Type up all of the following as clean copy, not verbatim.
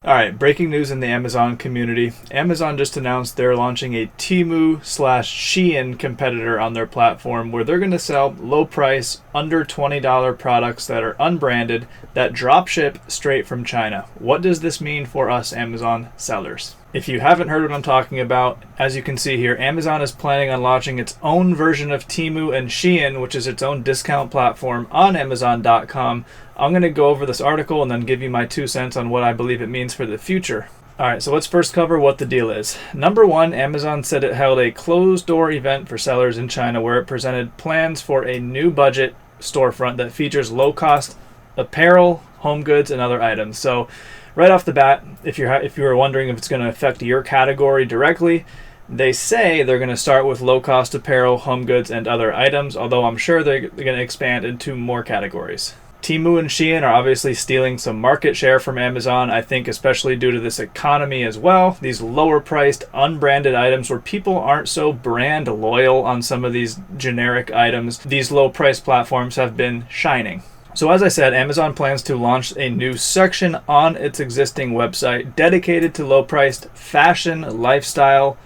All right, breaking news in the Amazon community. Amazon just announced they're launching a Temu/Shein competitor on their platform where they're going to sell low price, under $20 products that are unbranded that drop ship straight from China. What does this mean for us Amazon sellers? If you haven't heard what I'm talking about, as you can see here, Amazon is planning on launching its own version of Temu and Shein, which is its own discount platform on Amazon.com. I'm going to go over this article and then give you my 2 cents on what I believe it means for the future. Alright, so let's first cover what the deal is. Number one, Amazon said it held a closed-door event for sellers in China where it presented plans for a new budget storefront that features low-cost apparel, home goods, and other items. So right off the bat, if you were wondering if it's going to affect your category directly, they say they're going to start with low-cost apparel, home goods, and other items, although I'm sure they're going to expand into more categories. Temu and Shein are obviously stealing some market share from Amazon, I think especially due to this economy as well. These lower-priced, unbranded items where people aren't so brand loyal on some of these generic items, these low-priced platforms have been shining. So as I said, Amazon plans to launch a new section on its existing website dedicated to low-priced fashion and lifestyle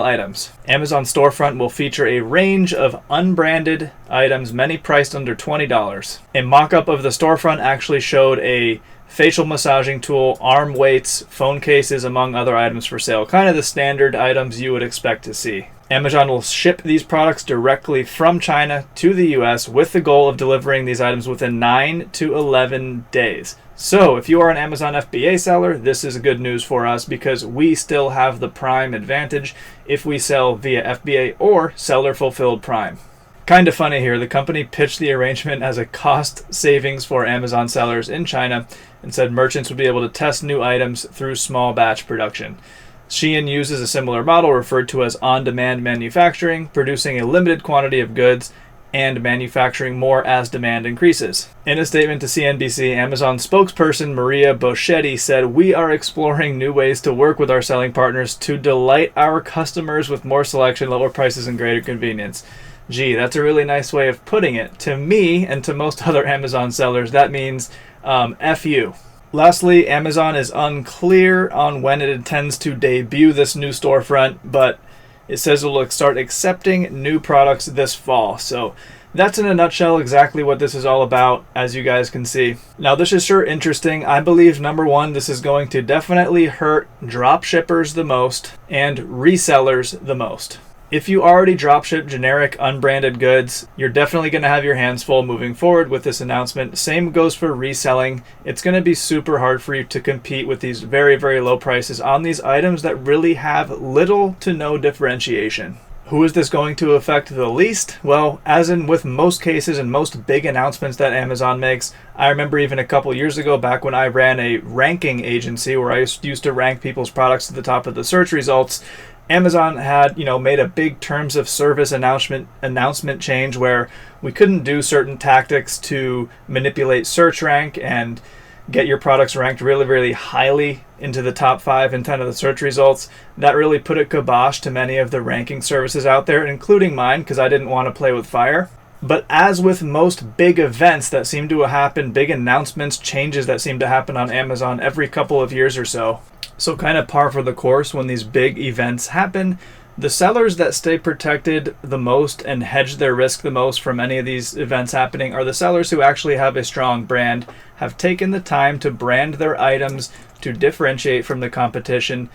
items. Amazon Storefront will feature a range of unbranded items, many priced under $20. A mock-up of the storefront actually showed a facial massaging tool, arm weights, phone cases, among other items for sale. Kind of the standard items you would expect to see. Amazon will ship these products directly from China to the US with the goal of delivering these items within 9 to 11 days. So if you are an Amazon FBA seller, this is good news for us because we still have the Prime advantage if we sell via FBA or seller fulfilled Prime. Kind of funny here, the company pitched the arrangement as a cost savings for Amazon sellers in China and said merchants would be able to test new items through small batch production. Shein uses a similar model referred to as on-demand manufacturing, producing a limited quantity of goods and manufacturing more as demand increases. In a statement to CNBC, Amazon spokesperson Maria Boschetti said, "We are exploring new ways to work with our selling partners to delight our customers with more selection, lower prices, and greater convenience." Gee, that's a really nice way of putting it. To me and to most other Amazon sellers, that means F you. Lastly, Amazon is unclear on when it intends to debut this new storefront, but it says it will start accepting new products this fall. So that's in a nutshell exactly what this is all about, as you guys can see. Now this is sure interesting. I believe number one, this is going to definitely hurt drop shippers the most and resellers the most. If you already dropship generic unbranded goods, you're definitely going to have your hands full moving forward with this announcement. Same goes for reselling. It's going to be super hard for you to compete with these very, very low prices on these items that really have little to no differentiation. Who is this going to affect the least? Well, as in with most cases and most big announcements that Amazon makes, I remember even a couple years ago back when I ran a ranking agency where I used to rank people's products to the top of the search results. Amazon had, made a big terms of service announcement change where we couldn't do certain tactics to manipulate search rank and get your products ranked really, really highly into the top 5 and 10 of the search results. That really put a kibosh to many of the ranking services out there, including mine, because I didn't want to play with fire. But as with most big events that seem to happen, big announcements, changes that seem to happen on Amazon every couple of years or so, so kind of par for the course when these big events happen, the sellers that stay protected the most and hedge their risk the most from any of these events happening are the sellers who actually have a strong brand, have taken the time to brand their items to differentiate from the competition,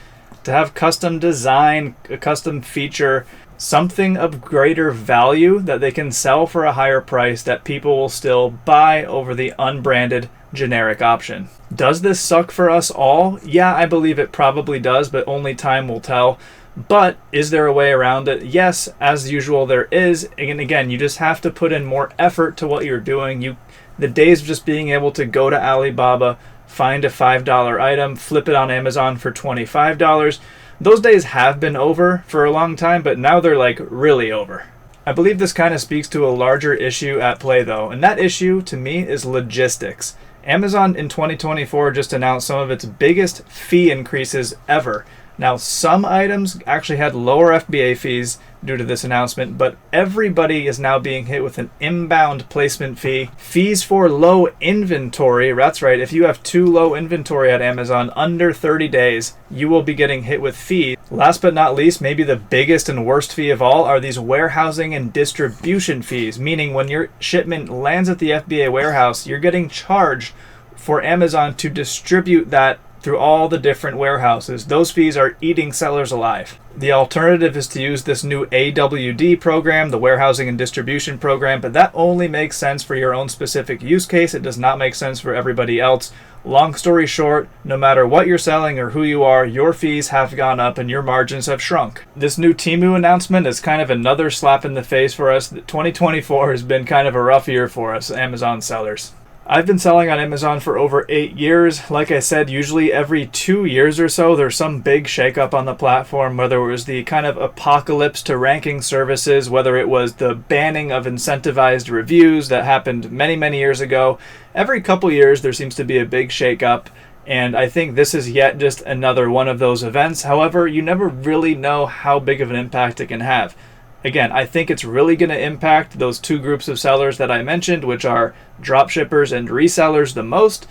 to have custom design, a custom feature, something of greater value that they can sell for a higher price that people will still buy over the unbranded generic option. Does this suck for us all? Yeah, I believe it probably does, but only time will tell. But is there a way around it? Yes, as usual there is. And again, you just have to put in more effort to what you're doing. The days of just being able to go to Alibaba, find a $5 item, flip it on Amazon for $25, those days have been over for a long time, but now they're like really over. I believe this kind of speaks to a larger issue at play though, and that issue to me is logistics. Amazon in 2024 just announced some of its biggest fee increases ever. Now, some items actually had lower FBA fees due to this announcement, but everybody is now being hit with an inbound placement fee. Fees for low inventory. That's right, if you have too low inventory at Amazon under 30 days, you will be getting hit with fees. Last but not least, maybe the biggest and worst fee of all are these warehousing and distribution fees, meaning when your shipment lands at the FBA warehouse, you're getting charged for Amazon to distribute that through all the different warehouses. Those fees are eating sellers alive. The alternative is to use this new AWD program, the warehousing and distribution program, but that only makes sense for your own specific use case. It does not make sense for everybody else. Long story short, no matter what you're selling or who you are, your fees have gone up and your margins have shrunk. This new Temu announcement is kind of another slap in the face for us. 2024 has been kind of a rough year for us Amazon sellers. I've been selling on Amazon for over 8 years. Like I said, usually every 2 years or so, there's some big shakeup on the platform, whether it was the kind of apocalypse to ranking services, whether it was the banning of incentivized reviews that happened many, many years ago. Every couple years, there seems to be a big shakeup, and I think this is yet just another one of those events. However, you never really know how big of an impact it can have. Again, I think it's really going to impact those two groups of sellers that I mentioned, which are dropshippers and resellers the most.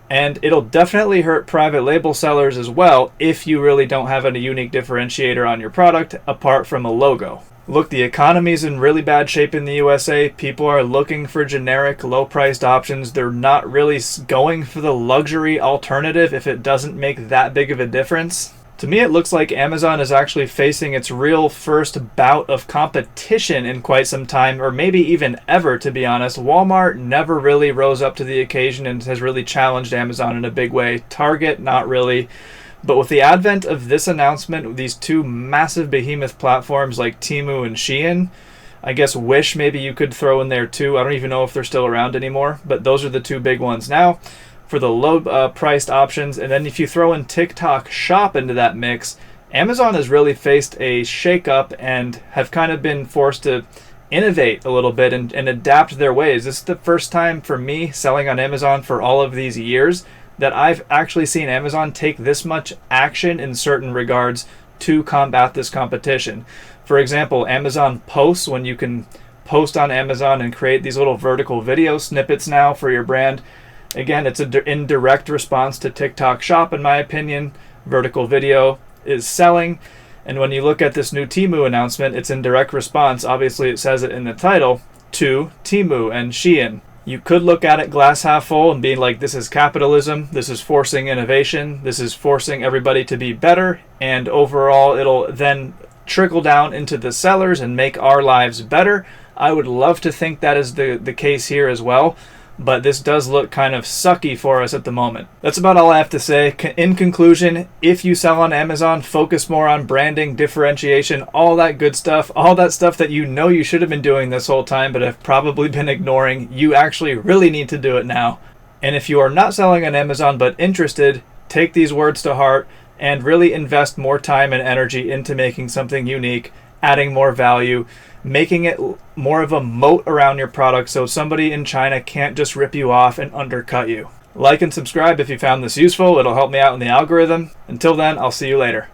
And it'll definitely hurt private label sellers as well if you really don't have a unique differentiator on your product apart from a logo. Look, the economy's in really bad shape in the USA. People are looking for generic, low-priced options. They're not really going for the luxury alternative if it doesn't make that big of a difference. To me, it looks like Amazon is actually facing its real first bout of competition in quite some time, or maybe even ever, to be honest. Walmart never really rose up to the occasion and has really challenged Amazon in a big way. Target, not really. But with the advent of this announcement, these two massive behemoth platforms like Temu and Shein, I guess Wish maybe you could throw in there too. I don't even know if they're still around anymore, but those are the two big ones now for the low priced options. And then if you throw in TikTok Shop into that mix, Amazon has really faced a shakeup and have kind of been forced to innovate a little bit and adapt their ways. This is the first time for me selling on Amazon for all of these years that I've actually seen Amazon take this much action in certain regards to combat this competition. For example, Amazon Posts, when you can post on Amazon and create these little vertical video snippets now for your brand. Again, it's in direct response to TikTok Shop, in my opinion. Vertical video is selling. And when you look at this new Temu announcement, it's in direct response, obviously it says it in the title, to Temu and Shein. You could look at it glass half full and be like, this is capitalism, this is forcing innovation, this is forcing everybody to be better, and overall it'll then trickle down into the sellers and make our lives better. I would love to think that is the case here as well. But this does look kind of sucky for us at the moment. That's about all I have to say. In conclusion, if you sell on Amazon, focus more on branding, differentiation, all that good stuff, all that stuff that you know you should have been doing this whole time but have probably been ignoring. You actually really need to do it now. And if you are not selling on Amazon but interested, take these words to heart and really invest more time and energy into making something unique, adding more value, making it more of a moat around your product so somebody in China can't just rip you off and undercut you. Like and subscribe if you found this useful. It'll help me out in the algorithm. Until then, I'll see you later.